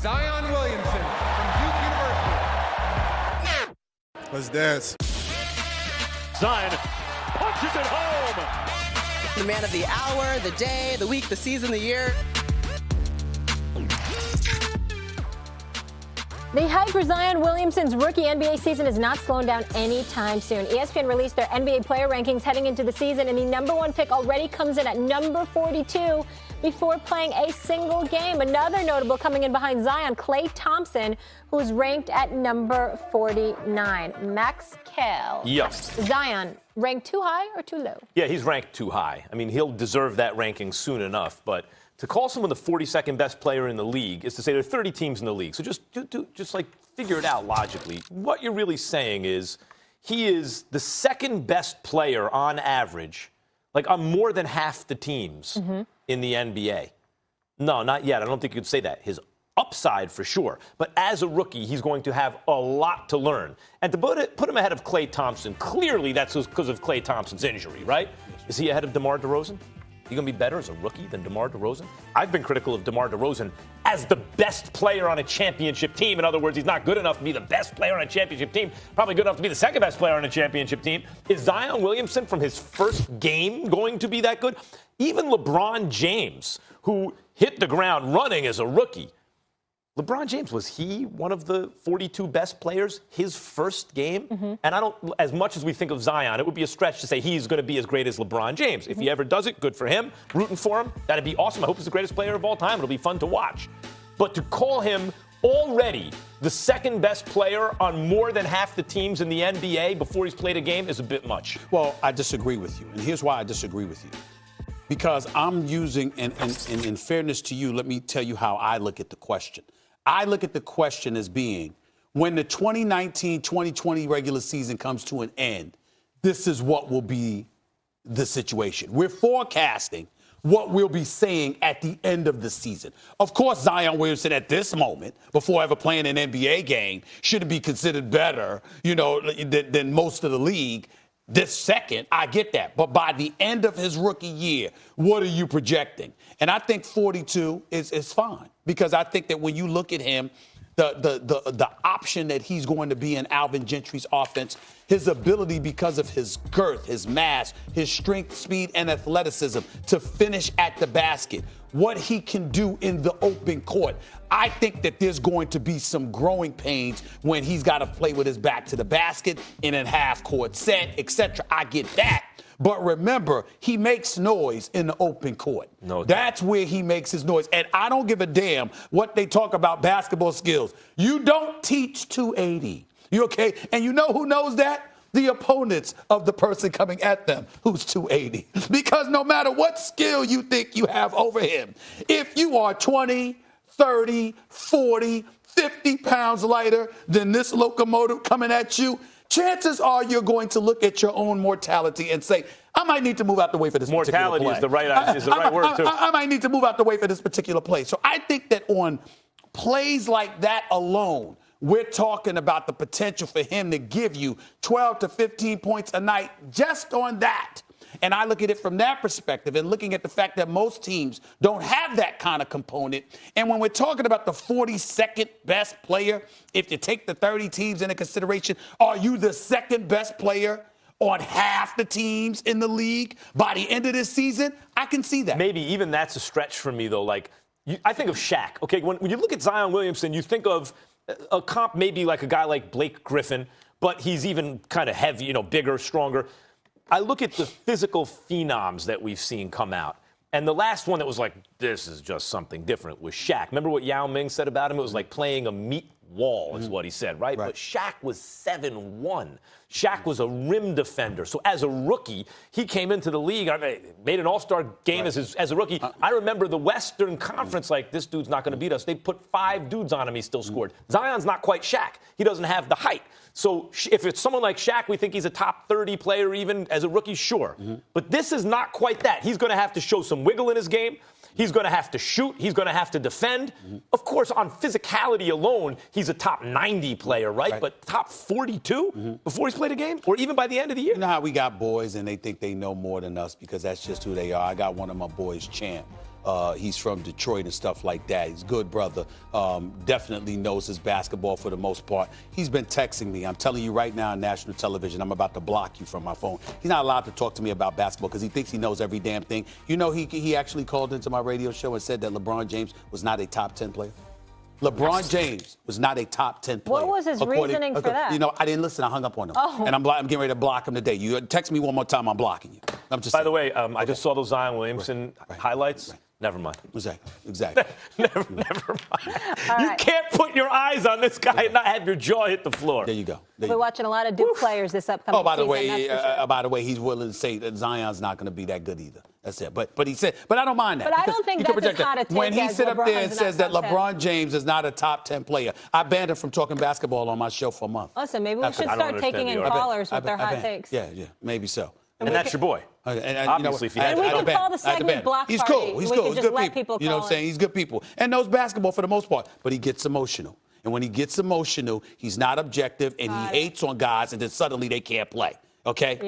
Zion Williamson from Duke University. Let's dance. Zion punches it home. The man of the hour, the day, the week, the season, the year. The hype for Zion Williamson's rookie NBA season is not slowing down anytime soon. ESPN released their NBA player rankings heading into the season, and the number one pick already comes in at number 42 before playing a single game. Another notable coming in behind Zion, Klay Thompson, who's ranked at number 49. Max Kell. Yes. Zion, ranked too high or too low? Yeah, he's ranked too high. I mean, he'll deserve that ranking soon enough, but to call someone the 42nd best player in the league is to say there are 30 teams in the league. So just like figure it out logically. What you're really saying is he is the second best player on average, like on more than half the teams in the NBA. No, not yet. I don't think you could say that. His upside for sure. But as a rookie, he's going to have a lot to learn. And to put him ahead of Klay Thompson, clearly that's because of Klay Thompson's injury, right? Is he ahead of DeMar DeRozan? He going to be better as a rookie than DeMar DeRozan? I've been critical of DeMar DeRozan as the best player on a championship team. In other words, he's not good enough to be the best player on a championship team. Probably good enough to be the second best player on a championship team. Is Zion Williamson from his first game going to be that good? Even LeBron James, who hit the ground running as a rookie. LeBron James, was he one of the 42 best players his first game? And I don't, as much as we think of Zion, it would be a stretch to say he's going to be as great as LeBron James. If he ever does it, good for him. Rooting for him. That'd be awesome. I hope he's the greatest player of all time. It'll be fun to watch. But to call him already the second best player on more than half the teams in the NBA before he's played a game is a bit much. Well, I disagree with you. And here's why I disagree with you. Because I'm using, and in fairness to you, let me tell you how I look at the question. I look at the question as being, when the 2019-2020 regular season comes to an end, this is what will be the situation. We're forecasting what we'll be saying at the end of the season. Of course, Zion Williamson at this moment, before ever playing an NBA game, shouldn't be considered better, than most of the league. This second, I get that. But by the end of his rookie year, what are you projecting? And I think 42 is fine, because I think that when you look at him, the option that he's going to be in Alvin Gentry's offense, his ability because of his girth, his mass, his strength, speed, and athleticism to finish at the basket, what he can do in the open court. I think that there's going to be some growing pains when he's got to play with his back to the basket in a half-court set, etc. I get that. But remember, he makes noise in the open court. No, that's where he makes his noise. And I don't give a damn what they talk about basketball skills. You don't teach 280. You okay? And you know who knows that? The opponents of the person coming at them who's 280. Because no matter what skill you think you have over him, if you are 20, 30, 40, 50 pounds lighter than this locomotive coming at you, chances are you're going to look at your own mortality and say, I might need to move out the way for this particular play. Mortality is the right word, too. I might need to move out the way for this particular play. So I think that on plays like that alone, we're talking about the potential for him to give you 12 to 15 points a night just on that. And I look at it from that perspective and looking at the fact that most teams don't have that kind of component. And when we're talking about the 42nd best player, if you take the 30 teams into consideration, are you the second best player on half the teams in the league by the end of this season? I can see that. Maybe even that's a stretch for me, though. Like, I think of Shaq. Okay, when you look at Zion Williamson, you think of a comp maybe like a guy like Blake Griffin, but he's even kind of heavy, bigger, stronger. I look at the physical phenoms that we've seen come out. And the last one that was like, this is just something different was Shaq. Remember what Yao Ming said about him? It was like playing a meat wall is what he said, right? But Shaq was 7'1". Shaq was a rim defender. So as a rookie, he came into the league, made an all-star game as a rookie. I remember the Western Conference, like, this dude's not going to beat us. They put 5 dudes on him. He still scored. Zion's not quite Shaq. He doesn't have the height. So if it's someone like Shaq, we think he's a top 30 player even as a rookie, sure. But this is not quite that. He's going to have to show some wiggle in his game. He's going to have to shoot. He's going to have to defend. Of course, on physicality alone, he's a top 90 player, right? But top 42 before he's played a game or even by the end of the year? You know how we got boys and they think they know more than us because that's just who they are. I got one of my boys, Champ, He's from Detroit and stuff like that. He's a good brother. Definitely knows his basketball for the most part. He's been texting me. I'm telling you right now on national television, I'm about to block you from my phone. He's not allowed to talk to me about basketball because he thinks he knows every damn thing. You know, he actually called into my radio show and said that LeBron James was not a top 10 player. LeBron James was not a top 10 player. What was his reasoning for that? You know, I didn't listen. I hung up on him. Oh. And I'm getting ready to block him today. You text me one more time, I'm blocking you. I'm just By saying. the way, I just saw those Zion Williamson highlights. Right. Never mind. Exactly. never mind. All You right. can't put your eyes on this guy and not have your jaw hit the floor. There you go. We're watching a lot of Duke players this upcoming Oh, by the season. way, that's for sure. by the way, he's willing to say that Zion's not going to be that good either. That's it. But he said, but I don't mind that. But I because don't think you can that's as project hot a that. take When he as sit up there and LeBron's says that not top 10. LeBron James is not a top 10 player, I banned him from talking basketball on my show for a month. Listen, maybe we should I don't start understand taking in the argument. callers with their hot takes. Yeah, maybe so. And that's your boy. And Obviously, if he had And we to can ban call the segment Block He's Party. cool. He's We cool. can He's just good let people. people You know call what I'm saying? He's good people. And knows basketball for the most part. But he gets emotional. And when he gets emotional, he's not objective and he hates on guys and then suddenly they can't play. Okay? Yeah.